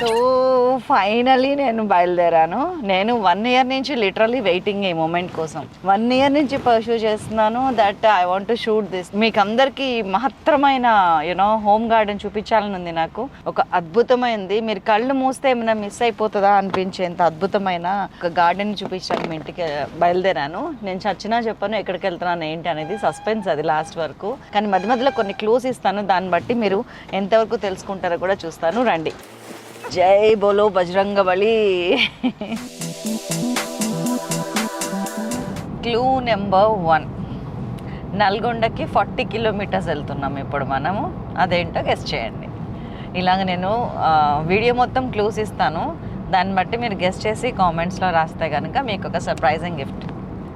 So finally నేను బయలుదేరాను. నేను 1 ఇయర్ నుంచి లిటరలీ వెయిటింగ్ ఈ మూమెంట్ కోసం. 1 ఇయర్ నుంచి పర్సూ చేస్తున్నాను that I want to shoot this. మీకు అందరికీ మహత్తరమైన హోమ్ గార్డెన్ చూపించాలని ఉంది నాకు. ఒక అద్భుతమైనది, మీరు కళ్ళు మూస్తే ఏమైనా మిస్ అయిపోతుందా అనిపించేంత అద్భుతమైన ఒక గార్డెన్ చూపించడానికి మీ ఇంటికి బయలుదేరాను. నేను చచ్చినా చెప్పాను ఎక్కడికి వెళ్తున్నాను ఏంటి అనేది, సస్పెన్స్ అది లాస్ట్ వరకు. కానీ మధ్య మధ్యలో కొన్ని క్లూస్ ఇస్తాను, దాన్ని బట్టి మీరు ఎంతవరకు తెలుసుకుంటారో కూడా చూస్తాను. రండి. జై బోలో బజరంగబలి. క్లూ నెంబర్ 1, నల్గొండకి 40 కిలోమీటర్స్ వెళ్తున్నాం ఇప్పుడు మనము. అదేంటో గెస్ చేయండి. ఇలాగ నేను వీడియో మొత్తం క్లూస్ ఇస్తాను, దాన్ని బట్టి మీరు గెస్ చేసి కామెంట్స్లో రాస్తే కనుక మీకు ఒక సర్ప్రైజింగ్ గిఫ్ట్.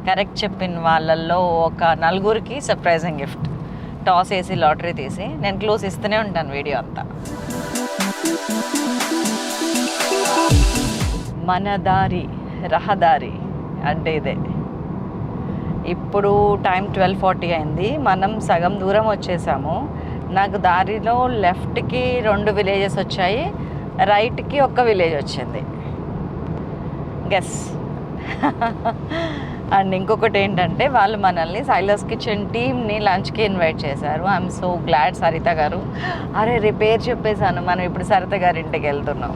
కరెక్ట్ చెప్పిన వాళ్ళల్లో ఒక 4గురికి సర్ప్రైజింగ్ గిఫ్ట్. టాస్ వేసి లాటరీ తీసి నేను క్లూస్ ఇస్తూనే ఉంటాను వీడియో అంతా. మన దారి రహదారి అంటే ఇదే. ఇప్పుడు టైం 12:40 అయింది. మనం సగం దూరం వచ్చేసాము. నాకు దారిలో లెఫ్ట్కి 2 విలేజెస్ వచ్చాయి, రైట్కి 1 విలేజ్ వచ్చింది. గెస్. అండ్ ఇంకొకటి ఏంటంటే వాళ్ళు మనల్ని సైలస్ కిచెన్ టీమ్ని లంచ్కి ఇన్వైట్ చేశారు. I'm so glad. సరిత గారు, అరే రిపేర్ చెప్పేశాను, మనం ఇప్పుడు సరిత గారి ఇంటికి వెళ్తున్నాం.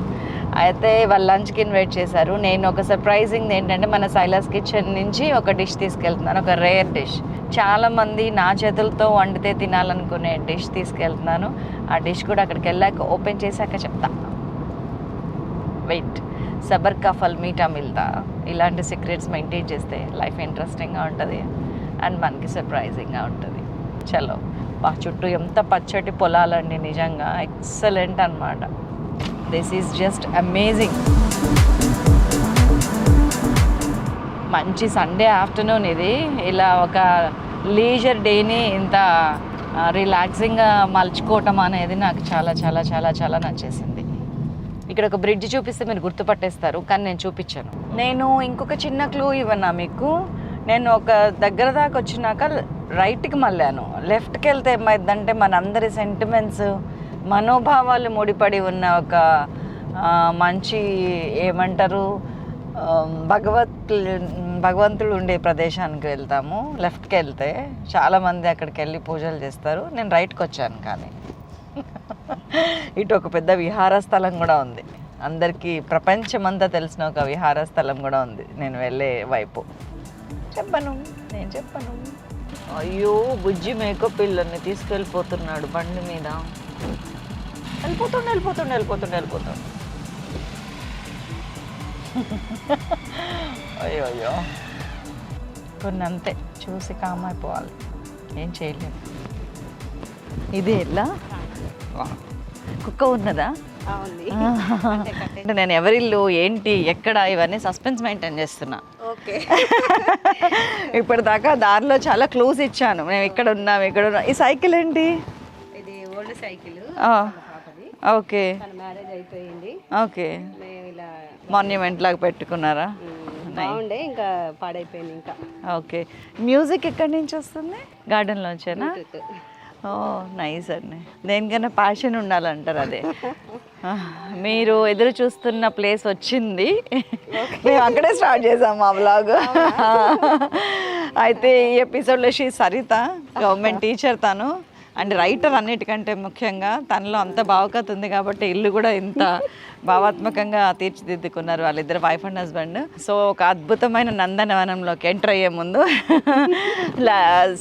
అయితే వాళ్ళు లంచ్కి ఇన్వైట్ చేశారు. నేను ఒక సర్ప్రైజింగ్ ఏంటంటే మన సైలస్ కిచెన్ నుంచి ఒక డిష్ తీసుకెళ్తున్నాను, ఒక రేర్ డిష్. చాలామంది నా చేతులతో వండితే తినాలనుకునే డిష్ తీసుకెళ్తున్నాను. ఆ డిష్ కూడా అక్కడికి వెళ్ళాక ఓపెన్ చేశాక చెప్తా. వెయిట్. సబర్ కా ఫల్ మీఠా మిల్తా. ఇలాంటి సీక్రెట్స్ మెయింటైన్ చేస్తే లైఫ్ ఇంట్రెస్టింగ్గా ఉంటుంది అండ్ మనకి సర్ప్రైజింగ్గా ఉంటుంది. చలో. చుట్టూ ఎంత పచ్చటి పొలాలండి, నిజంగా ఎక్సలెంట్ అన్నమాట. This is just amazing. మంచి సండే ఆఫ్టర్నూన్ ఇది. ఇలా ఒక లీజర్ డేని ఇంత రిలాక్సింగ్గా మలుచుకోవటం అనేది నాకు చాలా చాలా చాలా చాలా నచ్చేసింది. ఇక్కడ ఒక బ్రిడ్జ్ చూపిస్తే మీరు గుర్తుపట్టేస్తారు, కానీ నేను చూపించాను. నేను ఇంకొక చిన్న క్లూ ఇవ్వనా మీకు. నేను ఒక దగ్గర దాకా వచ్చినాక రైట్కి మళ్ళాను. లెఫ్ట్కి వెళ్తే ఏమైందంటే మనందరి సెంటిమెంట్స్, మనోభావాలు ముడిపడి ఉన్న ఒక మంచి ఏమంటారు భగవంతుడు ఉండే ప్రదేశానికి వెళ్తాము. లెఫ్ట్కి వెళ్తే చాలామంది అక్కడికి వెళ్ళి పూజలు చేస్తారు. నేను రైట్కి వచ్చాను, కానీ ఇటు ఒక పెద్ద విహార స్థలం కూడా ఉంది. అందరికీ ప్రపంచమంతా తెలిసిన ఒక విహార స్థలం కూడా ఉంది నేను వెళ్ళే వైపు. నేను చెప్పను. అయ్యో బుజ్జి మేకో పిల్లల్ని తీసుకెళ్ళిపోతున్నాడు బండి మీద. వెళ్ళిపోతుండు. అయ్యో అయ్యో, కొన్ని అంతే, చూసి కామ్ అయిపోవాలి, ఏం చేయలేము. ఇదే ఎలా కుక్క ఉన్నదా? అంటే నేను ఎవరిల్లు ఏంటి ఎక్కడ ఇవన్నీ సస్పెన్స్ మెయింటైన్ చేస్తున్నా. ఇప్పటిదాకా దారిలో చాలా క్లూస్ ఇచ్చాను. మేము ఇక్కడ ఉన్నాం. ఈ సైకిల్ ఏంటి? ఇది ఓల్డ్ సైకిల్. ఓకే మ్యారేజ్ అయిపోయింది. ఓకే, మాన్యుమెంట్ లాగా పెట్టుకున్నారా? బాగుండే, ఇంకా పాడైపోయింది. ఇంకా ఓకే. మ్యూజిక్ ఎక్కడి నుంచి వస్తుంది? గార్డెన్లోంచేనా? ఓ నైస్ అండి. దేనికైనా ప్యాషన్ ఉండాలంటారు. అదే మీరు ఎదురు చూస్తున్న ప్లేస్ వచ్చింది. మేము అక్కడే స్టార్ట్ చేసాం మా వ్లాగ్. అయితే ఈ ఎపిసోడ్లో సరిత గవర్నమెంట్ టీచర్, తను అండ్ రైటర్. అన్నిటికంటే ముఖ్యంగా తనలో అంత భావకత ఉంది కాబట్టి ఇల్లు కూడా ఇంత భావాత్మకంగా తీర్చిదిద్దుకున్నారు వాళ్ళిద్దరు, వైఫ్ అండ్ హస్బెండ్. సో ఒక అద్భుతమైన నందనవనంలోకి ఎంటర్ అయ్యే ముందు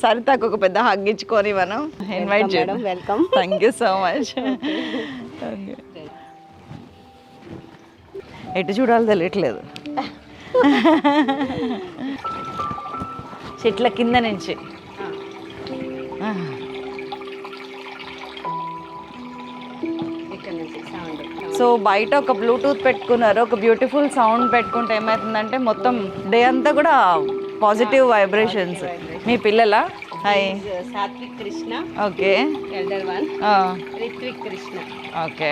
సరితకు ఒక పెద్ద హగ్ ఇచ్చుకొని మనం ఇన్వైట్ చేయడం. Welcome. Thank you so much. ఎటు చూడాలో తెలియట్లేదు. చెట్ల కింద నుంచి సో బయట ఒక బ్లూటూత్ పెట్టుకున్నారు, ఒక బ్యూటిఫుల్ సౌండ్ పెట్టుకుంటే ఏమవుతుందంటే మొత్తం డే అంతా కూడా పాజిటివ్ వైబ్రేషన్స్. మీ పిల్లల? Hi. Satvik Krishna. Okay. Elder one. Ritvik Krishna. Okay.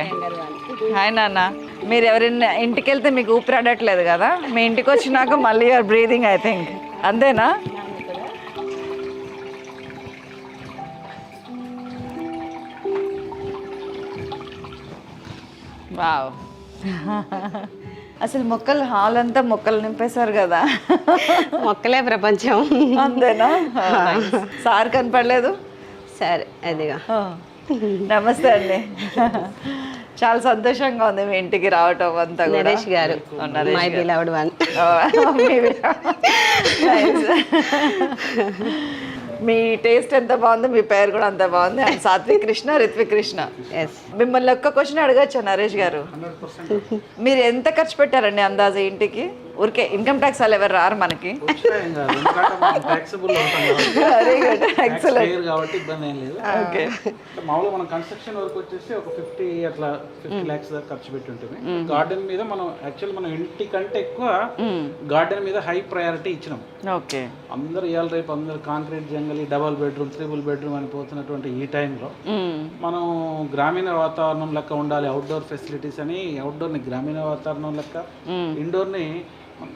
Hi నాన్న. మీరు ఎవరైనా ఇంటికి వెళ్తే మీకు ఊపిరాడట్లేదు కదా, మీ ఇంటికి వచ్చినాక మళ్ళీ యూఆర్ బ్రీదింగ్, ఐ థింక్. అంతేనా? వావ్. అసలు మొక్కలు హాల్ అంతా మొక్కలు నింపేశారు కదా. మొక్కలే ప్రపంచం. అంతేనా? సార్ కనపడలేదు. సరే అదిగా. నమస్తే అండి. చాలా సంతోషంగా ఉంది మీ ఇంటికి రావటం అంతా కూడా. నరేష్ గారు, my beloved one. Me taste ఎంత బాగుందో మీ పేరు కూడా అంత బాగుంది. అండ్ సాత్విక్ కృష్ణ, రిత్విక్ కృష్ణ. మిమ్మల్ని ఒక్క క్వశ్చన్ అడగచ్చా నరేష్ గారు? మీరు ఎంత ఖర్చు పెట్టారండి అందాజు ఇంటికి? ఊరికే ఇన్కమ్ ట్యాక్స్ వాళ్ళు ఎవరు రారు మనకి. Very good, excellent. కాబట్టి ఇబ్బంది ఏం లేదు. ఓకే, మామూలుగా మనం కన్స్ట్రక్షన్ వరకు వచ్చేసి ఒక 50 lakhs దాకా ఖర్చు పెట్టి ఉంటుంది. గార్డెన్ మీద మనం యాక్చువల్ మనం ఇంటి కంటే ఎక్కువ గార్డెన్ మీద హై ప్రయారిటీ ఇచ్చినాం. ఓకే. అందరు ఇవాళ రేపు అందరు కాంక్రీట్ జంగలి, డబల్ బెడ్రూమ్, 3 bedroom అని పోతున్నటువంటి ఈ టైంలో మనం గ్రామీణ వాతావరణం లెక్క ఉండాలి, అవుట్డోర్ ఫెసిలిటీస్ అని అవుట్డోర్ని గ్రామీణ వాతావరణం లెక్క, ఇండోర్ని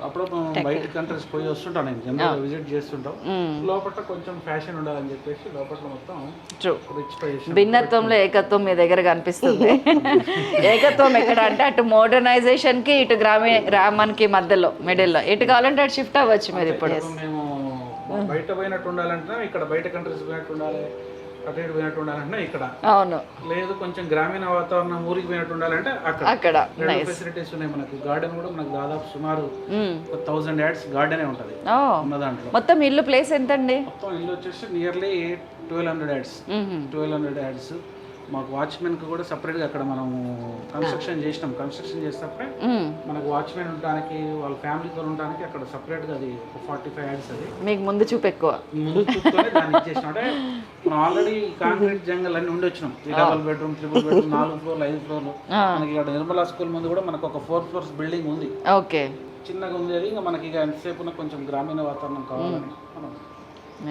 అప్పుడప్పుడు బయట కంట్రీస్ పోయి వస్తుంటాం, నేను జనరల్ విజిట్ చేస్తుంటాం. లోపల కొంచెం ఫ్యాషన్ ఉండాలని చెప్పేసి లోపల మొత్తం రిచ్ భిన్నత్వంలో ఏకత్వం మీ దగ్గర కనిపిస్తుంది. ఏకత్వం ఎక్కడ అంటే అటు మోడర్నైజేషన్ కి ఇటు గ్రామానికి మధ్యలో మిడిల్లో ఎటు కావాలంటే అటు షిఫ్ట్ అవ్వచ్చు మీరు. ఇప్పుడు మేము బయట పోయినట్టు ఉండాలంటే ఇక్కడ, బయట కంట్రీస్ పోయినట్టు ఉండాలి, అటు ఇటు పోయినట్టు ఉండాలంటే ఇక్కడ. అవును. లేదు కొంచెం గ్రామీణ వాతావరణం ఊరికి పోయినట్టు ఉండాలంటే అక్కడ. ఫెసిలిటీస్ ఉన్నాయి మనకు. గార్డెన్ కూడా మనకు దాదాపు సుమారు 1000 yards గార్డెనే ఉంటది ఉన్న దాంట్లో. మొత్తం ఇల్లు ప్లేస్ ఎంతండి? మొత్తం ఇల్లు వచ్చేసి నియర్లీ 1200 yards. 1200 yards. మాకు వాచ్మెన్ కి కూడా సపరేట్ గా అక్కడ మనం కన్స్ట్రక్షన్ చేసినాం. కన్స్ట్రక్షన్ చేసేటప్పుడే మనకు వాచ్మెన్ ఉండడానికి, వాళ్ళ ఫ్యామిలీతో ఉండడానికి అక్కడ సపరేట్ గా అది 45 yards. అది మీకు ముందు చూపు ఎక్కువ. ముందు చూపుతోనే దాన్ని ఇచ్చేసినాం. అంటే మనం ఆల్రెడీ కాంక్రీట్ జంగల్ అన్ని ఉండి వచ్చినాం. 3 bedroom, 4 floorలు, 5 floorలు. మనకి ఇక్కడ నిర్మలా స్కూల్ ముందు కూడా మనకు ఒక 4 floors బిల్డింగ్ ఉంది. ఓకే, చిన్నగా ఉంది అది. ఇంకా మనకి ఇక ఎంతసేపు కొంచెం గ్రామీణ వాతావరణం కావాలని మనం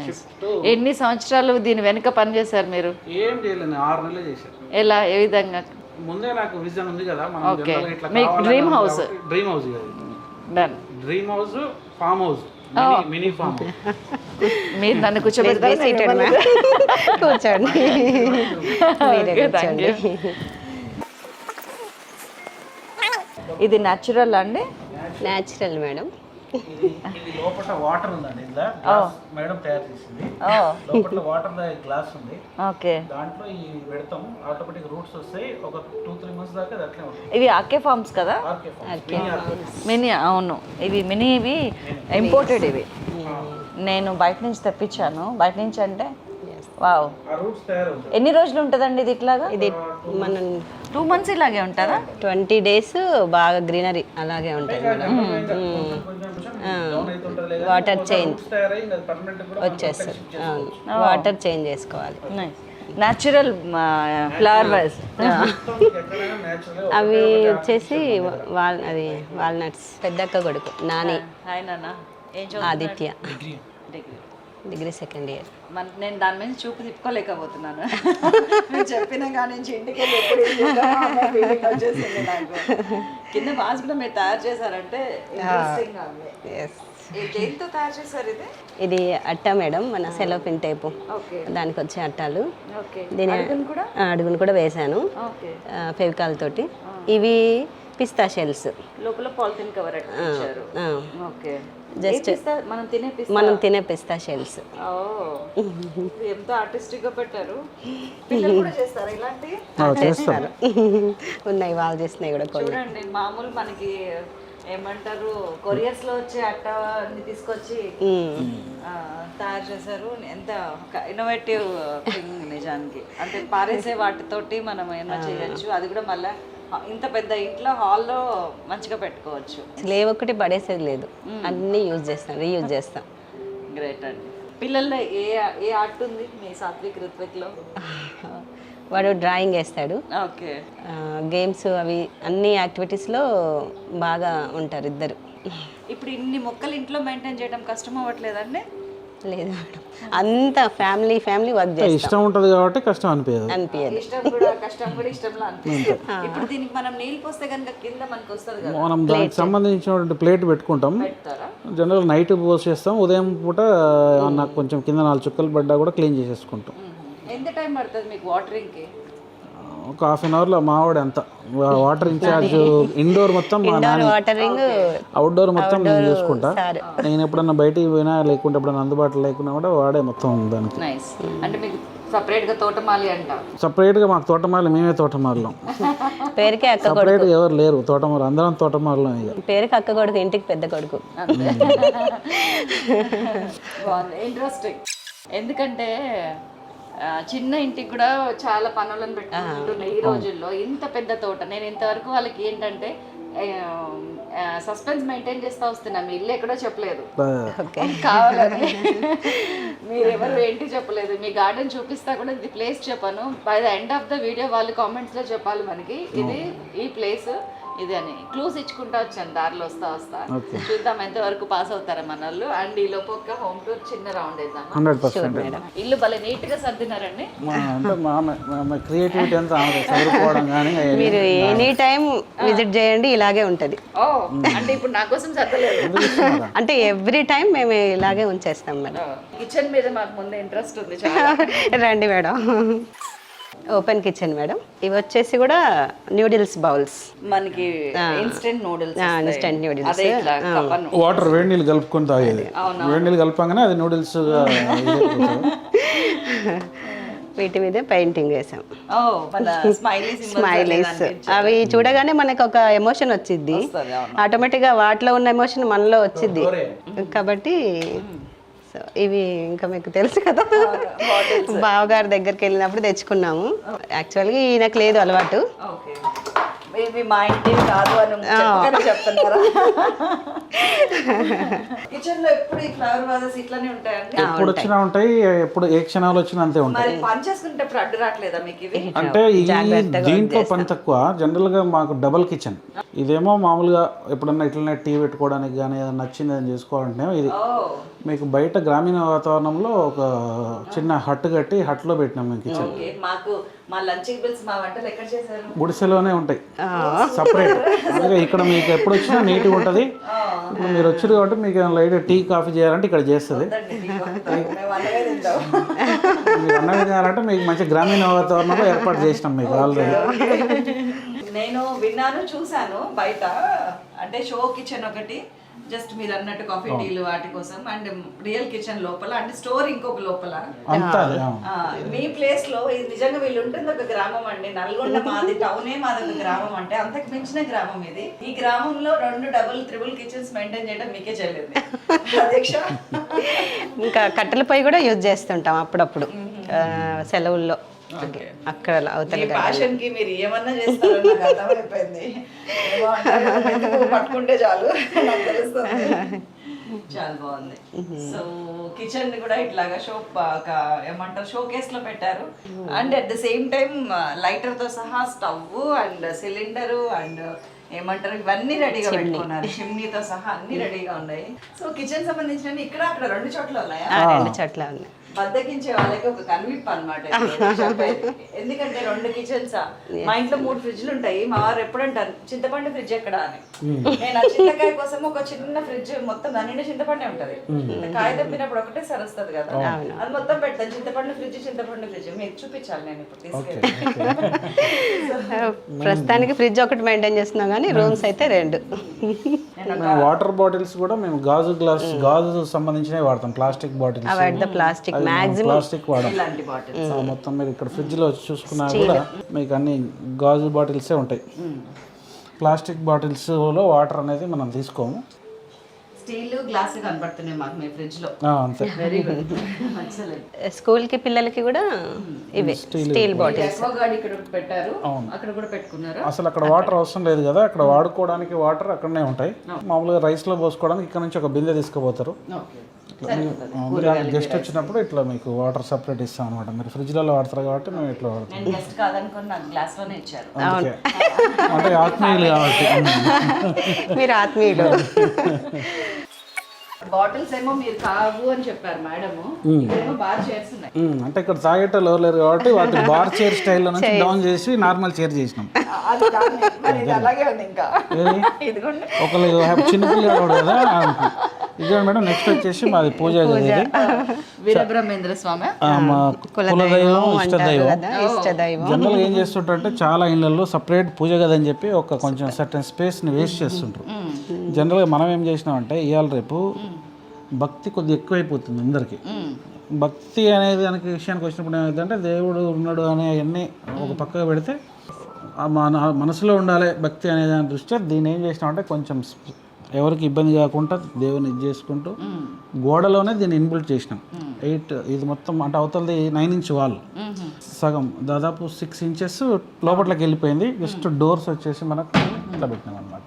షిఫ్ట్. ఎన్ని సంవత్సరాలు దీని వెనుక పని చేశారు మీరు? ఏం చేయలేదు, 6 నెలలు చేశారు. ఎలా, ఏ విధంగా? ముందే నాకు విజన్ ఉంది కదా, మనం ఓకే. ఇట్లా మీకు డ్రీమ్ హౌస్? డ్రీమ్ హౌస్ కాదు, done. Dream house, farm house, mini farm house. మీరు నన్ను కూర్చోబెడతారు. కూర్చోండి. ఇది న్యాచురల్ అండి? Natural madam. ఇది లోపల వాటర్ ఉందండి. ఇలా మేడం తయారు చేసింది. లోపల వాటర్ గ్లాస్ ఉంది. ఓకే. దాంట్లో ఈ పెడతాం, ఆటోమేటిక్ రూట్స్ వస్తాయి. ఒక 2-3 months దాకా అది అట్లే ఉంటుంది. ఇవి ఆర్కే ఫార్మ్స్ కదా? మినీ. అవును, ఇవి మినీ. ఇవి ఇంపోర్టెడ్. ఇవి నేను బయట నుంచి తెప్పించాను. బయట నుంచి అంటే వావ్. ఎన్ని రోజులు ఉంటుందండి ఇది ఇట్లాగా? ఇది మనం 2 months ఇలాగే ఉంటుందా? 20 days బాగా గ్రీనరీ అలాగే ఉంటుంది మేడం. వాటర్ చేంజ్ వచ్చేస్తుంది. వాటర్ చేంజ్ చేసుకోవాలి. Natural flowers. అవి వచ్చేసి అది వాల్నట్స్. పెద్దక్క కొడుకు Nani, Aditya, degree 2nd year. నేను దాని మీద చూపు తిప్పుకోలేకపోతున్నాను. మీరు చెప్పిన కానీ నుంచి ఇంటికి వెళ్ళి ఎప్పుడు ఫీలింగ్ వచ్చేసింది నాకు. కింద బాస్ కూడా మీరు తయారు చేశారంటే దేంతో తయారు చేశారు ఇది? ఇది అట్ట మేడం, మన సెలోపిన్ టేపు, దానికి వచ్చే అట్టాలు. దీని అడుగును కూడా వేసాను ఫెవికాల్ తోటి. ఇవి పిస్తా షెల్స్, లోపల పాలిథిన్ కవర్ అట్టించారు. ఓకే. జస్ట్ మనం తినే పిస్తా షెల్స్. ఎంతో ఆర్టిస్టిక్ గా పెట్టారు. పిల్లలు కూడా చేస్తారా ఇలాంటివి? చేస్తారు. ఉన్నాయి, వాళ్ళు చేస్తున్నాయి కూడా కొన్ని. చూడండి, మామూలు మనకి ఏమంటారు కొరియర్స్ లో వచ్చే అట్టని తీసుకొచ్చి తయారు చేశారు. ఎంత ఇన్నోవేటివ్ థింగ్ నిజానికి. అంటే పారేసే వాటితోటి మనం ఏమన్నా చేయొచ్చు. అది కూడా మళ్ళీ ఇంత పెద్ద ఇంట్లో హాల్లో మంచిగా పెట్టుకోవచ్చు. స్లేవ్ ఒకటి పడేసేది లేదు, అన్ని యూజ్ చేస్తాం, రీయూజ్ చేస్తాం. గ్రేట్ అండి. పిల్లల్లో ఏ ఆర్ట్ ఉంది మీ సాత్విక్ రిత్విక్లో? వాడు డ్రాయింగ్ వేస్తాడు. ఓకే. గేమ్స్ అవి అన్ని యాక్టివిటీస్లో బాగా ఉంటారు ఇద్దరు. ఇప్పుడు ఇన్ని మొక్కలు ఇంట్లో మెయింటైన్ చేయడం కష్టం అవ్వట్లేదండి? లేదు మేడం, అంత ఫ్యామిలీ వర్క్ చేస్తాం. ఇష్టం ఉంటుంది కాబట్టి కష్టం అనిపించదు. ఇష్టం కూడా కష్టం కూడా ఇష్టంలో అనిపిస్తుంది. ఇప్పుడు దీనికి మనం నీళ్ళు పోస్తే కనుక కింద మనకు వస్తుంది కదా, మనం దానికి సంబంధించినటువంటి ప్లేట్ పెట్టుకుంటాం. జనరల్ నైట్ పోసేస్తాం, ఉదయం పూట నాకు కొంచెం కింద 4 చుక్కలు పడ్డా కూడా క్లీన్ చేసేసుకుంటాం. ఎంత టైం పడుతుంది మీకు వాటరింగ్కి? ఒక హాఫ్ అన్ అవర్లో మావాడు ఎంత వాటర్ ఇన్ఛార్జ్ ఇండోర్ మొత్తం మా నాన్న, వాటరింగ్ అవుట్డోర్ మొత్తం నేను చూసుకుంటా. నేను ఎప్పుడన్నా బయటికి పోయినా లేకుంటే ఎప్పుడన్నా అందుబాటులో లేకున్నా కూడా వాడే మొత్తం దానికి. నైస్. అంటే మీకు సపరేట్గా తోటమాలి అంట. సపరేట్గా మాకు తోటమాలి, మేమే తోటమాలిలో. పేరుకే అక్క కొడుకు, సపరేట్గా ఎవరు లేరు తోటమాలి, అందరం తోటమాలిలో. ఇక పేరుకి అక్క కొడుకు, ఇంటికి పెద్ద కొడుకు. బాగుంది, ఇంట్రెస్టింగ్. ఎందుకంటే చిన్న ఇంటికి కూడా చాలా పనులను పెట్టుకుంటున్నాయి ఈ రోజుల్లో. ఇంత పెద్ద తోట నేను ఇంతవరకు వాళ్ళకి ఏంటంటే సస్పెన్స్ మెయింటైన్ చేస్తూ వస్తున్నా. మీ ఇల్లు ఎక్కడో చెప్పలేదు కావాలని, మీరెవరు ఏంటి చెప్పలేదు. మీ గార్డెన్ చూపిస్తా కూడా ఇది ప్లేస్ చెప్పాను. By the end of the video వాళ్ళు కామెంట్స్లో చెప్పాలి మనకి ఇది ఈ ప్లేస్ ఇది అని. క్లూస్ ఇచ్చుకుంటా వచ్చాను దారిలో వస్తా. చూద్దాం ఎంతవరకు పాస్ అవుతారా మన వాళ్ళు. అండ్ ఈ లోపు ఒక హోమ్ టూర్ చిన్న రౌండ్ వేద్దాం. 100%. ఇల్లు భలే నీట్ గా సర్దినారండి. అంటే మా క్రియేటివిటీ అంతా చదువుకోవడం కానీ. మీరు ఎనీ టైం విజిట్ చేయండి, ఇలాగే ఉంటది. ఓ అంటే ఇప్పుడు నా కోసం సర్దలేదు. అంటే ఎవ్రీ టైం మేము ఇలాగే ఉంచేస్తాం మేడం. కిచెన్ మీద మాకు ముందే ఇంట్రెస్ట్ ఉంది చాలా. రండి మేడం. Open kitchen madam. ఇవి వచ్చేసి కూడా న్యూడిల్స్ బౌల్స్, మనకి ఇన్స్టెంట్ నూడిల్స్. Instant noodles. అదే ఇట్లా కప్పను. వాటర్ వేడి నీళ్ళు కలుపుకొని తాగేది. వేడి నీళ్ళు కలపగానే అది నూడిల్స్. వీటి మీద పెయింటింగ్ వేసాం. ఓ మన స్మైలీస్. అవి చూడగానే మనకు ఒక ఎమోషన్ వచ్చింది, ఆటోమేటిక్గా వాటిలో ఉన్న ఎమోషన్ మనలో వచ్చింది కాబట్టి. సో ఇవి ఇంకా మీకు తెలుసు కదా, బావగారి దగ్గరికి వెళ్ళినప్పుడు తెచ్చుకున్నాము. యాక్చువల్గా ఈయనకు లేదు అలవాటు. మా ఇంటి కాదు అని చెప్తున్నారా? కిచెన్ లో ఎప్పుడు ఈ ఫ్లవర్ వాజెస్ ఇట్లానే ఉంటాయండి. ఎప్పుడు వచ్చినా ఉంటాయి, ఎప్పుడు ఏ క్షణాలు వచ్చినా అంతే ఉంటాయి. మరి పని చేసుకుంటే అడ్డు రావట్లేదా మీకు ఇవి? అంటే దీంట్లో పని తక్కువ. జనరల్ గా మాకు డబల్ కిచెన్. ఇదేమో మామూలుగా ఎప్పుడన్నా ఇట్లనే టీ పెట్టుకోవడానికి కానీ ఏదైనా నచ్చింది అని చేసుకోవాలంటే ఇది మీకు బయట గ్రామీణ వాతావరణంలో ఒక చిన్న హట్ కట్టి హట్లో పెట్టినాం మేము కిచెన్. మాకు మా లంచ్ బిల్స్ మా వంటలు ఎక్కడ చేశారు? గుడిసెలోనే ఉంటాయి సపరేట్. అందుకే ఇక్కడ మీకు ఎప్పుడు వచ్చినా నీట్గా ఉంటుంది. మీరు వచ్చారు కాబట్టి మీకు లైట్ టీ కాఫీ చేయాలంటే ఇక్కడ చేస్తుంది. మీరు అన్నది చేయాలంటే మీకు మంచి గ్రామీణ వాతావరణంలో ఏర్పాటు చేసినాం మీకు ఆల్రెడీ. నేను విన్నాను, చూసాను బయట. అంటే షో కిచెన్ ఒకటి, జస్ట్ మీరు అన్నట్టు కాఫీ టీలు వాటి కోసం, అండ్ రియల్ కిచెన్ లోపల, అంటే స్టోర్ ఇంకొక లోపల. మీ ప్లేస్ లో ఇది నిజంగా వీళ్ళు ఉంటుంది ఒక గ్రామం అండి. నల్గొండ మాది టౌనే మాది ఒక గ్రామం. అంటే అంతకు మించిన గ్రామం ఇది. ఈ గ్రామంలో 2 డబుల్ త్రిబుల్ కిచెన్స్ మెయింటైన్ చేయడం మీకే చెల్లింది అధ్యక్ష. ఇంకా కట్టెల పొయ్యి కూడా యూజ్ చేస్తుంటాం అప్పుడప్పుడు సెలవుల్లో. అక్కడ అవతల ఫ్యాషన్ కి మీరు ఏమన్నా చేస్తారని నాకు అర్థమైపోయింది. పట్టుకుంటే చాలు నాకు తెలుస్తుంది. చాలా బాగుంది. సో కిచెన్ ని కూడా ఇట్లాగా ఏమంటారు షో కేస్ లో పెట్టారు. And at the same time lighter తో సహా స్టవ్ అండ్ సిలిండర్ అండ్ ఏమంటారు ఇవన్నీ రెడీగా పెట్టుకున్నారు. చిమ్నీతో సహా అన్ని రెడీగా ఉన్నాయి. సో కిచెన్ సంబంధించిన ఇక్కడ అక్కడ 2 చోట్ల ఉన్నాయా? 2 చోట్ల ఉన్నాయి. బద్దకించే వాళ్ళకి ఒక కన్విప్ అనమాట. ఎందుకంటే 2 కిచెన్స్. మా ఇంట్లో 3 ఫ్రిడ్జ్లు ఉంటాయి. మా వారు ఎప్పుడంటారు చింతపండు ఫ్రిడ్జ్ ఎక్కడ అని. నేను ఆ చింతకాయ కోసం ఒక చిన్న ఫ్రిడ్జ్ మొత్తం దాని చింతపండే ఉంటది. కాయ తప్పినప్పుడు ఒకటే సరి వస్తుంది కదా, అది మొత్తం పెడతాను. చింతపండు ఫ్రిడ్జ్ మీకు చూపించాలి నేను ఇప్పుడు తీసుకెళ్ళి. ప్రస్తుతానికి ఫ్రిడ్జ్ ఒకటి మెయింటైన్ చేస్తున్నాం కానీ రూమ్స్ అయితే 2. వాటర్ బాటిల్స్ కూడా మేము గాజు సంబంధించినవి వాడతాం. ప్లాస్టిక్ బాటిల్స్ ప్లాస్టిక్ ప్లాస్టిక్ వాడతాం మొత్తం. మీరు ఇక్కడ ఫ్రిడ్జ్ లో చూసుకున్నా కూడా మీకు అన్ని గాజు బాటిల్సే ఉంటాయి. ప్లాస్టిక్ బాటిల్స్ లో వాటర్ అనేది మనం తీసుకోము. స్టీల్ గ్లాస్ కనబడుతున్నాయి మాకు మీ ఫ్రిడ్జ్ లో. అంతే. Very good. స్కూల్ కి పిల్లలకి కూడా ఇవే స్టీల్ బాటిల్స్. ఇక్కడ పెట్టారు, అక్కడ కూడా పెట్టుకున్నారు. అసలు అక్కడ వాటర్ అవసరం లేదు కదా, అక్కడ వాడుకోవడానికి వాటర్ అక్కడనే ఉంటాయి. మామూలుగా రైస్ లో పోసుకోవడానికి ఇక్కడ నుంచి ఒక బిందె తీసుకుపోతారు. గెస్ట్ వచ్చినప్పుడు ఇట్లా మీకు వాటర్ సపరేట్ ఇస్తాం అనమాట. మీరు ఫ్రిడ్జ్లలో వాడతారు కాబట్టి మేము ఇట్లా వాడతాం. గెస్ట్ కాదనుకుని నాకు గ్లాస్ లోనే ఇచ్చారు. అంటే ఆత్మీయులు కాబట్టి. మీరు ఆత్మీయులు. బాటిల్స్ ఏమో మీరు కావు అని చెప్పారు మేడం. బార్ చైర్స్ ఉన్నాయి. అంటే ఇక్కడ తాగేటోళ్ళు ఎవరు లేరు కాబట్టి వాటి బార్ చైర్ స్టైల్లో నుంచి డౌన్ చేసి నార్మల్ చైర్ చేసినాం. అలాగే ఉంది. ఇంకా ఒకళ్ళు చిన్నపిల్లడు కదా ఇదే మేడం నెక్స్ట్ వచ్చేసి మాది పూజ గది ఇది. వీరబ్రహ్మేంద్ర స్వామి మా కులదైవం ఇష్టదైవం. ఇష్టదైవం. జనరల్గా ఏం చేస్తుంటారంటే చాలా ఇళ్ళల్లో సపరేట్ పూజ గది అని చెప్పి ఒక కొంచెం సర్టన్ స్పేస్ని వేస్ట్ చేస్తుంటారు. జనరల్గా మనం ఏం చేసినామంటే ఇవాళ రేపు భక్తి కొద్దిగా ఎక్కువైపోతుంది అందరికీ. భక్తి అనేది దానికి విషయానికి వచ్చినప్పుడు ఏమైందంటే దేవుడు ఉన్నాడు అనే అవన్నీ ఒక పక్కకు పెడితే మన మనసులో ఉండాలి భక్తి అనే దాని దృష్ట్యా దీన్ని ఏం చేసినామంటే కొంచెం ఎవరికి ఇబ్బంది కాకుండా దేవుని ఇది చేసుకుంటూ గోడలోనే దీన్ని ఇన్బిల్ట్ చేసినాం. 8 ఇది మొత్తం అంటే అవతలది 9 ఇంచ్ వాల్, సగం దాదాపు 6 ఇంచెస్ లోపట్లోకి వెళ్ళిపోయింది. జస్ట్ డోర్స్ వచ్చేసి మనకు ఇట్లా పెట్టినాం అనమాట.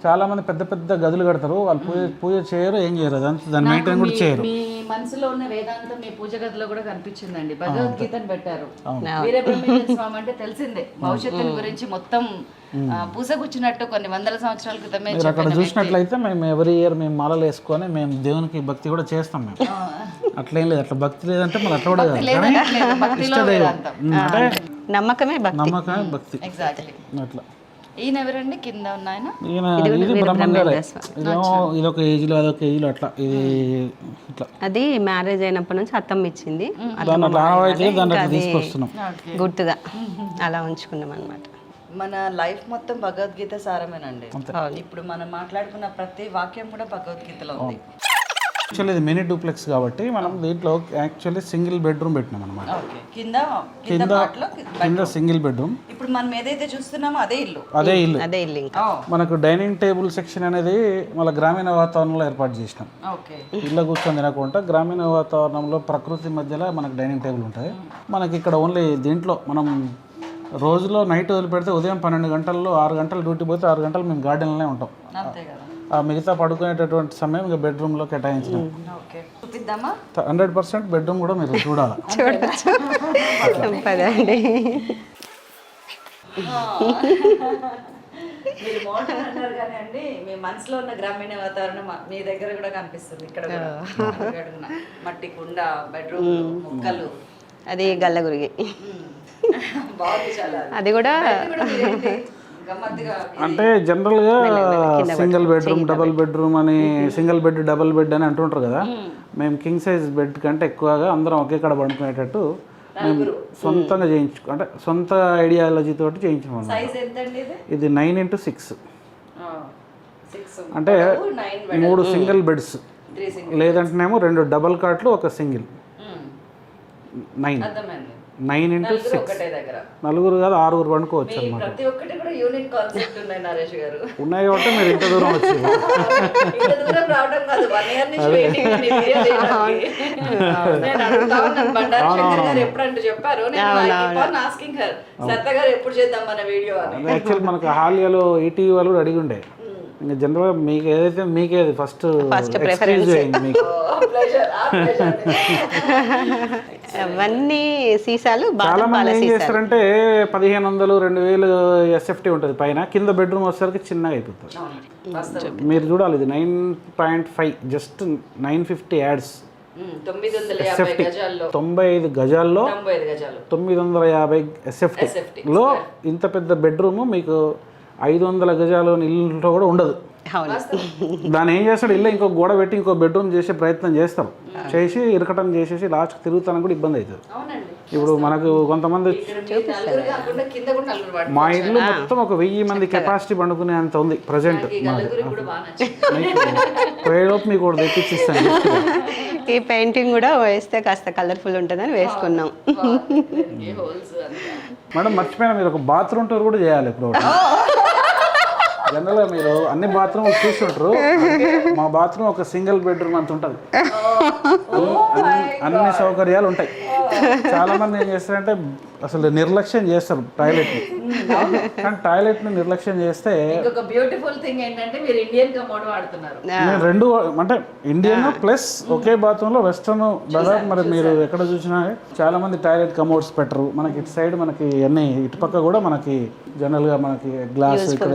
చాలా మంది పెద్ద పెద్ద గదులు కడతారు, వాళ్ళు పూజ చేయరు, ఏం చేయరు, దాన్ని మెయింటైన్ కూడా చేయరు. మీ మనసులో ఉన్న వేదాంతం మీ పూజ గదిలో కూడా కనిపించిందండి. భగవద్గీతను పెట్టారు. వీరబ్రహ్మేంద్ర స్వామి అంటే తెలిసిందే, భవిష్యత్తుని గురించి మొత్తం పూసగుచ్చినట్టు కొన్ని వందల సంవత్సరాల క్రితమే మీరు అక్కడ చూసినట్లయితే మేము ఎవరి ఇయర్ మేము మాలలు వేసుకొని మేము దేవునికి భక్తి కూడా చేస్తాం. మేము అట్లేం లేదు, అట్లా భక్తి లేదంటే మళ్ళీ అట్లా కూడా కాదు. ఇష్టదైవం అంటే నమ్మకమే భక్తి. ఎగ్జాక్ట్లీ. అట్లా ఈయన ఎవరండి కింద ఉన్నాయన? ఇది బ్రహ్మంగారే. ఇది ఒక ఏజ్లో అదొక ఏజ్లో అట్లా ఇది ఇట్లా. అది మ్యారేజ్ అయినప్పటి నుంచి అత్తమ్మ ఇచ్చింది, దాన్ని అట్లా ఆనవాయితీ దాన్ని అట్లా తీసుకొస్తున్నాం గుర్తుగా అలా ఉంచుకున్నాం అనమాట. మన లైఫ్ మొత్తం భగవద్గీత సారమేనండి. ఇప్పుడు మనం మాట్లాడుకున్న ప్రతి వాక్యం కూడా భగవద్గీతలో ఉంది. యాక్చువల్లీ ఇది మినీ డూప్లెక్స్ కాబట్టి మనం దీంట్లో యాక్చువల్లీ సింగిల్ బెడ్రూమ్ పెట్టినాం అనమాట. కింద సింగిల్ బెడ్రూమ్. ఇప్పుడు మనం ఏదైతే చూస్తున్నామో అదే ఇల్లు. మనకు డైనింగ్ టేబుల్ సెక్షన్ అనేది మన గ్రామీణ వాతావరణంలో ఏర్పాటు చేసినాం. ఇళ్ళ కూర్చొని తినకుండా గ్రామీణ వాతావరణంలో ప్రకృతి మధ్యలో మనకు డైనింగ్ టేబుల్ ఉంటుంది. మనకి ఇక్కడ ఓన్లీ దీంట్లో మనం రోజులో నైట్ వదిలిపెడితే ఉదయం 12 గంటల్లో 6 గంటలు డ్యూటీ పోతే 6 గంటలు మేము గార్డెన్లోనే ఉంటాం. ఆ మిగతా పడుకునేటటువంటి సమయం ఇంకా బెడ్రూమ్లో కేటాయించినాం. 100% బెడ్రూమ్ కూడా మీరు చూడాలి. మీరు మోడల్ అన్నారు కానీ అండి, మీ మనసులో ఉన్న గ్రామీణ వాతావరణం మీ దగ్గర కూడా కనిపిస్తుంది. ఇక్కడ కూడా మట్టి కుండ, బెడ్రూమ్, మొక్కలు, అది గల్లగురిగి. అది కూడా అంటే జనరల్గా సింగిల్ బెడ్రూమ్, డబుల్ బెడ్రూమ్ అని, సింగిల్ బెడ్, డబుల్ బెడ్ అని అంటుంటారు కదా. మేము కింగ్ సైజ్ బెడ్ కంటే ఎక్కువగా అందరం ఒకే కాడ పడుకునేటట్టు మేము సొంతంగా అంటే సొంత ఐడియాలజీ తోటి చేయించాము. ఇది 9x6 అంటే 3 సింగిల్ బెడ్స్, లేదంటేనేమో 2 డబల్ కాట్లు, ఒక సింగిల్. 9x6 నలుగురు కాదు 6 పండుకోవచ్చు అనమాట. ఉన్నాయి కాబట్టి మీరు ఇంత దూరం వచ్చి యాక్చువల్ మనకు హాలియాలో ఈటీవీ వాళ్ళు కూడా అడిగి ఉండే. ఇంకా జనరల్గా మీకు ఏదైతే మీకేది ఫస్ట్ ఎక్స్క్యూజ్ చేయండి మీకు. అవన్నీ సీసాలు. చాలా మంది ఏం చేస్తారంటే 1500, 2000 ఎస్ఎఫ్టీ ఉంటుంది పైన, కింద బెడ్రూమ్ వచ్చేసరికి చిన్నగా అయిపోతుంది. మీరు చూడాలి, ఇది 9.5 జస్ట్ 950 యాడ్స్. 95 గజాల్లో 950 ఎస్ఎఫ్టీలో ఇంత పెద్ద బెడ్రూమ్ మీకు 500 గజాలు ఇల్లులో కూడా ఉండదు. దాన్ని ఏం చేస్తాడు, ఇల్లు ఇంకో గోడ పెట్టి ఇంకో బెడ్రూమ్ చేసే ప్రయత్నం చేస్తారు, చేసి ఇరకటం చేసేసి లాస్ట్ తిరుగుతానికి కూడా ఇబ్బంది అవుతుంది. ఇప్పుడు మనకు కొంతమంది మా ఇల్లు మొత్తం ఒక 1000 మంది కెపాసిటీ పండుకునే అంత ఉంది ప్రజెంట్. పోయేలోపు మీకు కూడా తెప్పించిస్తాను. ఈ పెయింటింగ్ కూడా వేస్తే కాస్త కలర్ఫుల్ ఉంటుందని వేసుకున్నాం. మేడం మర్చిపోయినా, మీరు ఒక బాత్రూమ్ టూర్ కూడా చేయాలి ఇప్పుడు. జనరల్గా మీరు అన్ని బాత్రూమ్ చూస్తుంటారు, మా బాత్రూమ్ ఒక సింగిల్ బెడ్రూమ్ అంత ఉంటుంది, అన్ని సౌకర్యాలు ఉంటాయి. చాలా మంది ఏం చేస్తారంటే అసలు నిర్లక్ష్యం చేస్తారు టాయిలెట్ని. కానీ టాయిలెట్ని నిర్లక్ష్యం చేస్తే బ్యూటిఫుల్ థింగ్ ఏంటంటే మీరు ఇండియన్ కమోడ్ వాడుతున్నారు. నేను 2 అంటే ఇండియన్ ప్లస్ ఒకే బాత్రూంలో వెస్టర్న్ దాదాపు. మరి మీరు ఎక్కడ చూసినా చాలా మంది టాయిలెట్ కమోడ్స్ పెట్టరు. మనకి ఇటు సైడ్ మనకి అన్ని ఇటుపక్క కూడా మనకి జనరల్గా మనకి గ్లాస్ ఇక్కడ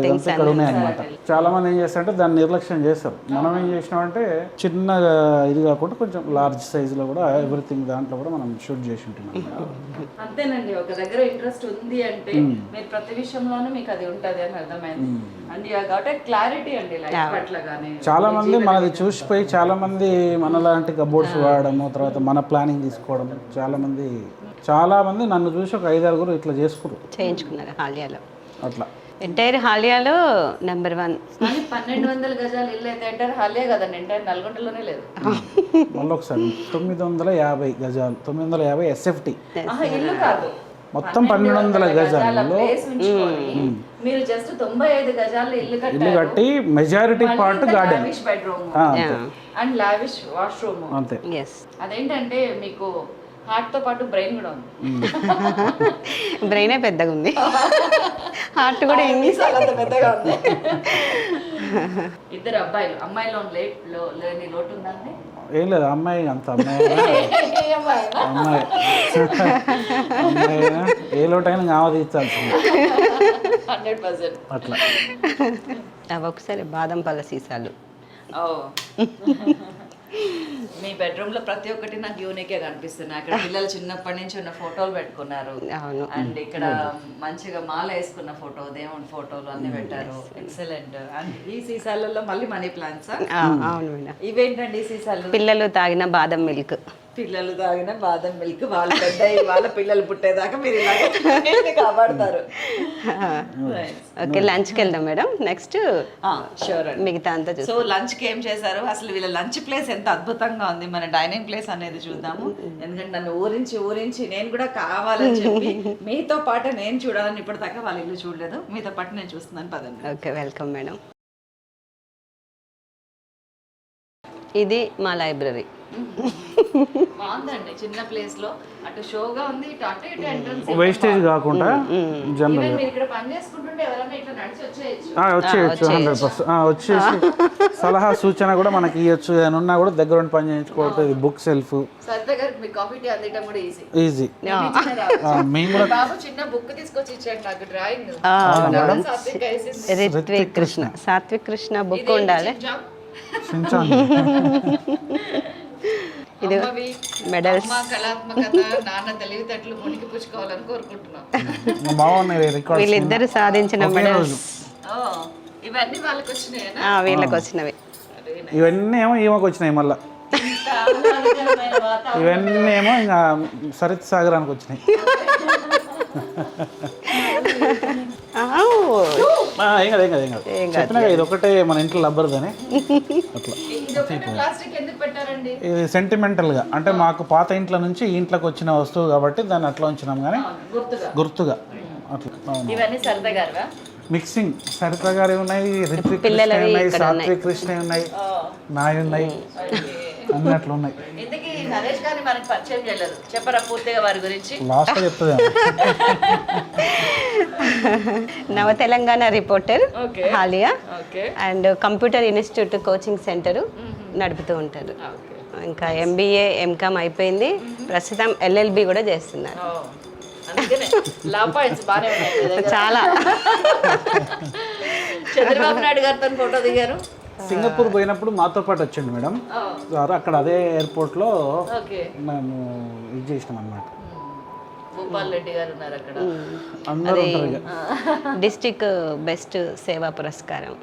ఉన్నాయి అనమాట. చాలా మంది ఏం చేస్తారంటే దాన్ని నిర్లక్ష్యం చేస్తారు. మనం ఏం చేసినామంటే చిన్నగా ఇది కాకుండా కొంచెం లార్జ్ సైజులో కూడా ఎవ్రీథింగ్ దాంట్లో కూడా మనం షూట్ చేసి ఉంటున్నాం. అంతేనండి, ఒక దగ్గర ఇంట్రెస్ట్ ఉంది అంటే మీరు ప్రతి విషయంలోనూ మీకు అది ఉంటది అని అర్థమైంది. And you got a clarity అండి లైఫ్ పట్ల కానీ. చాలా మంది మనది చూసిపోయి చాలా మంది మనలాంటి కబోర్డ్స్ వాడడము, తర్వాత మన ప్లానింగ్ తీసుకోవడం, చాలా మంది నన్ను చూసి ఒక 5-6 ఇట్లా చేయించుకున్నారు హాలియాలో. అట్లా ఎంటైర్ హాలియాలో నెంబర్ 1. కానీ 1200 గజాలు ఇల్లు అయితే ఎంటర్ హాలియా కదండి, ఎంటర్ నల్గొండలోనే లేదు. మళ్ళీ ఒకసారి 950 గజాలు, 950 SFT ఇల్లు కాదు, మొత్తం 1200 గజాల్లో ప్లేస్ ఉంచుకొని మీరు జస్ట్ 95 గజాలు ఇల్లు కట్టి majority part garden, bedroom and lavish washroom. అంతే. అదేంటంటే మీకు హార్ట్ తో పాటు బ్రెయిన్ కూడా ఉంది. బ్రెయినే పెద్దగా ఉంది, హార్ట్ కూడా పెద్దగా ఉంది. ఇద్దరు అమ్మాయిలో లేని లోటు ఉందండి? ఏం లేదు, అమ్మాయి అంత అమ్మాయి ఏ లోటైనా ఆమోదించాల్సింది 100%. అట్లా. అవి ఒకసారి బాదం పళ్ళ సీసాలు. మీ బెడ్రూమ్ లో ప్రతి ఒక్కటి నాకు యూనికే కనిపిస్తున్నాయి. అక్కడ పిల్లలు చిన్నప్పటి నుంచి ఉన్న ఫోటోలు పెట్టుకున్నారు, అండ్ ఇక్కడ మంచిగా మాల వేసుకున్న ఫోటో, దేవుని ఫోటోలు అన్ని పెట్టారు. ఎక్సలెంట్. అండ్ ఈ సీసాలలో మళ్ళీ మనీ ప్లాంట్స్. అవును మేడం. ఇవేంటండి ఈ సీసాలు? పిల్లలు తాగిన బాదం మిల్క్. పిల్లలు తాగిన బాదం మిల్క్, వాళ్ళు పెద్ద వాళ్ళ పిల్లలు పుట్టేదాకా మీరు ఇలాగే కాపాడతారు. ఓకే, లంచ్కి వెళ్దాం మేడం. నెక్స్ట్ షూర్ అండి, మిగతా అంతా చూస్తాం. సో లంచ్కి ఏం చేశారు, అసలు వీళ్ళ లంచ్ ప్లేస్ ఎంత అద్భుతంగా ఉంది, మన డైనింగ్ ప్లేస్ అనేది చూద్దాము. ఎందుకంటే నన్ను ఊరించి నేను కూడా కావాలని చెప్పి మీతో పాటు నేను చూడాలని ఇప్పటిదాకా వాళ్ళ ఇల్లు చూడలేదు, మీతో పాటు నేను చూస్తున్నాను. పదండి. Okay, welcome madam. ఇది మా లైబ్రరీ. బాగుందండి, చిన్న ప్లేస్ లో అటు షోగా ఉంది, అటు ఇటు ఎంట్రన్స్. వేస్టేజ్ కాకుండా జనరల్ మీరు ఇక్కడ పని చేసుకుంటుంటే ఎవరైనా ఇట్లా నడిచి వచ్చేయచ్చు. 100% వచ్చేసి సలహా సూచన కూడా మనకి ఇవ్వచ్చు. అని ఉన్నా కూడా దగ్గర ఉండి పని చేయించుకోవచ్చు. ఇది బుక్ సెల్ఫ్. సరదా గారు మీ కాఫీ టీ అందించడం కూడా ఈజీ. మేము కూడా బాబు చిన్న బుక్ తీసుకొచ్చి ఇచ్చాడు నాకు, డ్రాయింగ్. సాత్విక్ కృష్ణ బుక్ ఉండాలి. ఇది మెడల్స్. కళాత్మకత, నాన్న తెలివితేటలు మునికి పుచ్చుకోవాలని కోరుకుంటున్నాం. బాగున్నాయి. వీళ్ళిద్దరు సాధించిన మెడల్స్ ఇవన్నీ వాళ్ళకి వచ్చినాయి, వీళ్ళకి వచ్చినవి. ఇవన్నీ ఏమో ఈమెకు వచ్చినాయి. మళ్ళీ ఇవన్నీ ఏమో ఇంకా సరిత్ సాగరానికి వచ్చినాయి. చెప్పినా ఇది ఒకటే మన ఇంట్లో లబ్బర్దని. అట్లా ఇది సెంటిమెంటల్గా, అంటే మాకు పాత ఇంట్లో నుంచి ఈ ఇంట్లోకి వచ్చిన వస్తువు కాబట్టి దాన్ని అట్లా ఉంచినాం, కానీ గుర్తుగా అట్లా. మిక్సింగ్ సరిత గారి ఉన్నాయి, రిత్విక్ కృష్ణ ఉన్నాయి, సాత్విక్ కృష్ణ ఉన్నాయి, నాయి ఉన్నాయి, అన్ని అట్లా ఉన్నాయి. నరేష్ గారిని మనకి పరిచయం చేయలేదు, చెప్పరా పూర్తిగా వారి గురించి? లాస్ట్ చెప్తుంది. Nava Telangana reporter Haliya and computer institute coaching centre నడుపుతూ ఉంటారు. ఇంకా MBA MCOM అయిపోయింది, ప్రస్తుతం LLB కూడా చేస్తున్నారు. చాలా. చంద్రబాబు నాయుడు గారితో ఫోటో దిగారు. సింగపూర్ పోయినప్పుడు మాతో పాటు వచ్చిండు మేడం. అక్కడ అదే ఎయిర్పోర్ట్ లో మేము ఇది చేసినాం అన్నమాట. భూపాల్ రెడ్డి గారు ఉన్నారు అక్కడ. అది డిస్ట్రిక్ట్ బెస్ట్ సేవా పురస్కారం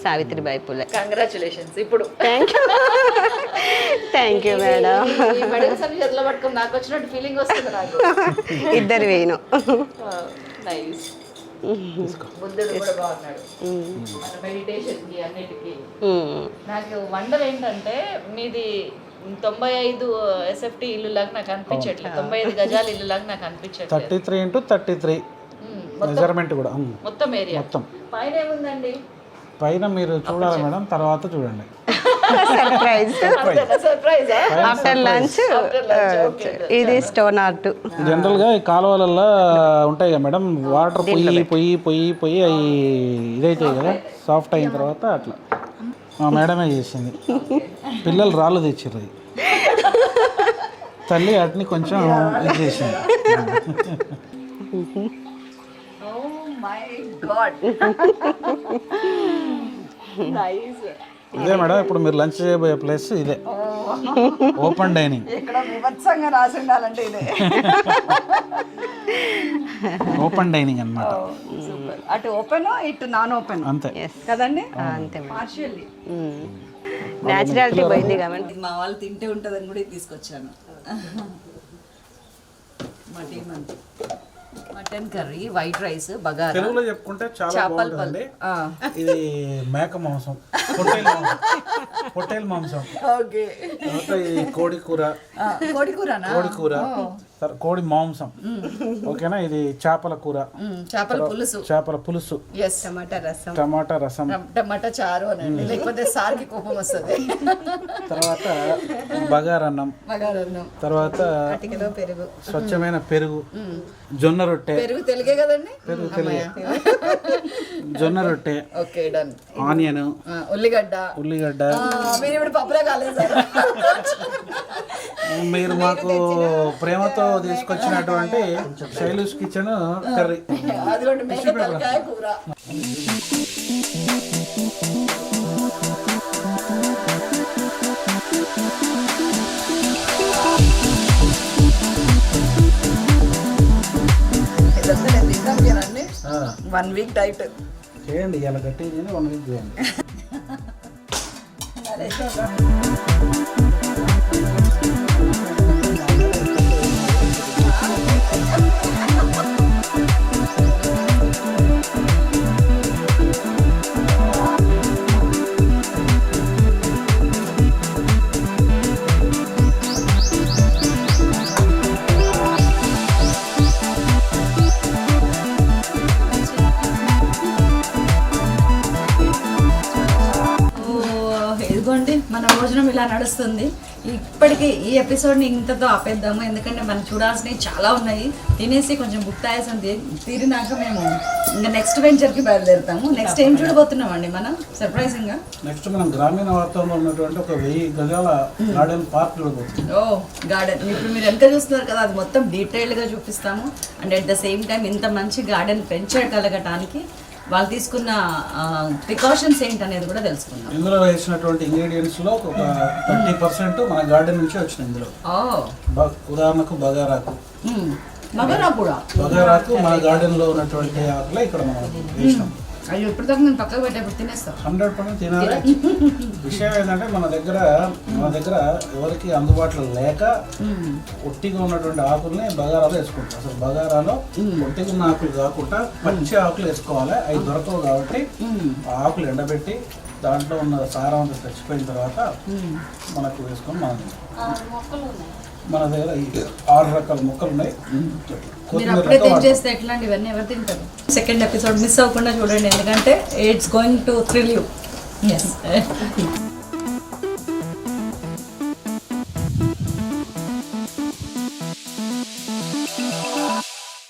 సావిత్రిబాయి పులే. కంగ్రాచులేషన్స్. ఇప్పుడు థ్యాంక్ యూ మేడం. చేతిలో పట్టుకుని నాకు వచ్చినట్టు ఫీలింగ్ వస్తుంది నాకు. ఇద్దరు వేయను. నైస్. బుద్ధుడు కూడా బాగున్నాడు మన మెడిటేషన్ కి అన్నిటికీ. నాకు వండర్ ఏంటంటే మీది 95 SFT ఇల్లు లాగా నాకు అనిపించట్లేదు, 95 గజాల ఇల్లు లాగా నాకు అనిపించట్లేదు. 33 into 33 మెజర్మెంట్ కూడా మొత్తం ఏరియా. మొత్తం పైన ఏముందండి? పైన మీరు చూడాలి మేడం, తర్వాత చూడండి. Surprise after lunch. ఇది స్టోన్ ఆర్ట్. జనరల్ గా ఈ కాలువలలో ఉంటాయి కదా మేడం, వాటర్ పొయ్యి అవి ఇదైతాయి కదా, సాఫ్ట్ అయిన తర్వాత అట్లా మా మేడమే చేసింది. పిల్లలు రాళ్ళు తెచ్చిర్రు, తల్లి వాటిని కొంచెం ఇది చేసింది. ఇదే మేడం ఇప్పుడు మీరు లంచ్ చేయబోయే ప్లేస్ ఇదే, ఓపెన్ డైనింగ్. ఇక్కడ వివత్సంగా రాసి ఉండాలంటే ఇదే ఓపెన్ డైనింగ్ అన్నమాట. సూపర్. అటు ఓపెన్ ఇటు నాన్ ఓపెన్ అంతే కదండి. అంతే పార్షియల్లీ న్యాచురాలిటీ పోయింది కాబట్టి. మా వాళ్ళు తింటే ఉంటుందని కూడా ఇది తీసుకొచ్చాను. Mutton curry, white rice, bagara. తెలుగులో చెప్పుకుంటే చాలా బాగుంటుంది. ఇది మేక మాంసం, పొట్టేల్ మాంసం. ఓకే. తర్వాత ఇది కోడి కూర, కోడి కూరనా? కోడి కూర, కోడి మాంసం. ఓకేనా. ఇది చేపల కూర, చేపల పులుసు, చేపల పులుసు, టమాటా రసం, టమాటా రసం, టమాటా చారు అనండి, లేకపోతే సార్కి కోపం వస్తుంది. తర్వాత బగారన్నం, తర్వాత పెరుగు, స్వచ్ఛమైన పెరుగు, జొన్న రొట్టె. పెరుగు తెలుగే కదండి. పెరుగు తెలుగే. జొన్న రొట్టె, ఓకే డన్. ఆనియన్, ఉల్లిగడ్డ. మీరు ఇప్పుడు పప్పులే కాలేదు సార్. మీరు మాకు ప్రేమతో తీసుకొచ్చినటువంటి శైలూస్ కిచెన్ కర్రీ. అదిగోండి మేక తలకాయ కూర. ఇదంతా నేను తింటాం కదండి. 1 వీక్ డైట్ చేయండి, ఇలా గట్టి 1 వీక్ చేయండి. ఇదిగోండి మన భోజనం ఇలా నడుస్తుంది. ఇప్పటికీ ఈ ఎపిసోడ్ని ఇంతతో ఆపేద్దాము, ఎందుకంటే మనం చూడాల్సినవి చాలా ఉన్నాయి. తినేసి కొంచెం బుక్తాయాసం తీరినాక మేము ఇంకా నెక్స్ట్ వెంచర్కి బయలుదేరుతాము. నెక్స్ట్ ఏం చూడబోతున్నామండి మనం సర్ప్రైజింగ్గా? నెక్స్ట్ మనం గ్రామీణ వాతావరణంలో ఉన్నటువంటి ఒక 1000 గజాల గార్డెన్ పార్క్ చూడబోతున్నాం. ఓ గార్డెన్ ఇప్పుడు మీరు వెనక చూస్తున్నారు కదా, అది మొత్తం డీటెయిల్డ్గా చూపిస్తాము. And at the same time ఇంత మంచి గార్డెన్ పెంచగలగటానికి వాళ్ళు తీసుకున్న ప్రికాషన్స్ ఏంటనేది కూడా తెలుసుకుందాం. ఇందులో వేసినటువంటి ఇంగ్రీడియంట్స్ లో ఒక 30% మన గార్డెన్ నుంచి వచ్చినాయి. ఇందులో ఉదాహరణకు బగారాకు, బగారాకు మన గార్డెన్ లో ఉన్నటువంటి ఆకులే ఇక్కడ మనం వేసినాం. అయ్యో ఇప్పుడు దాకా నేను పక్కకు పెట్టేప్పుడు తినేస్తాను. 100% తినాలి. విషయం ఏంటంటే మన దగ్గర ఎవరికి అందుబాటులో లేక ఒట్టిగా ఉన్నటువంటి ఆకుల్ని బగారాలో వేసుకుంటాం. అసలు బగారాలో ఒట్టిగా ఉన్న ఆకులు కాకుండా పచ్చి ఆకులు వేసుకోవాలి. అవి దొరకవు కాబట్టి ఆ ఆకులు ఎండబెట్టి దాంట్లో ఉన్న సారం అంతా చచ్చిపోయిన తర్వాత మనకు వేసుకొని మన దగ్గర 6 రకాల మొక్కలు ఉన్నాయి. మీరు అప్పుడే తెచ్చేస్తే ఎట్లా అండి ఇవన్నీ ఎవరు తింటారు? సెకండ్ ఎపిసోడ్ మిస్ అవ్వకుండా చూడండి, ఎందుకంటే it's going to thrill you.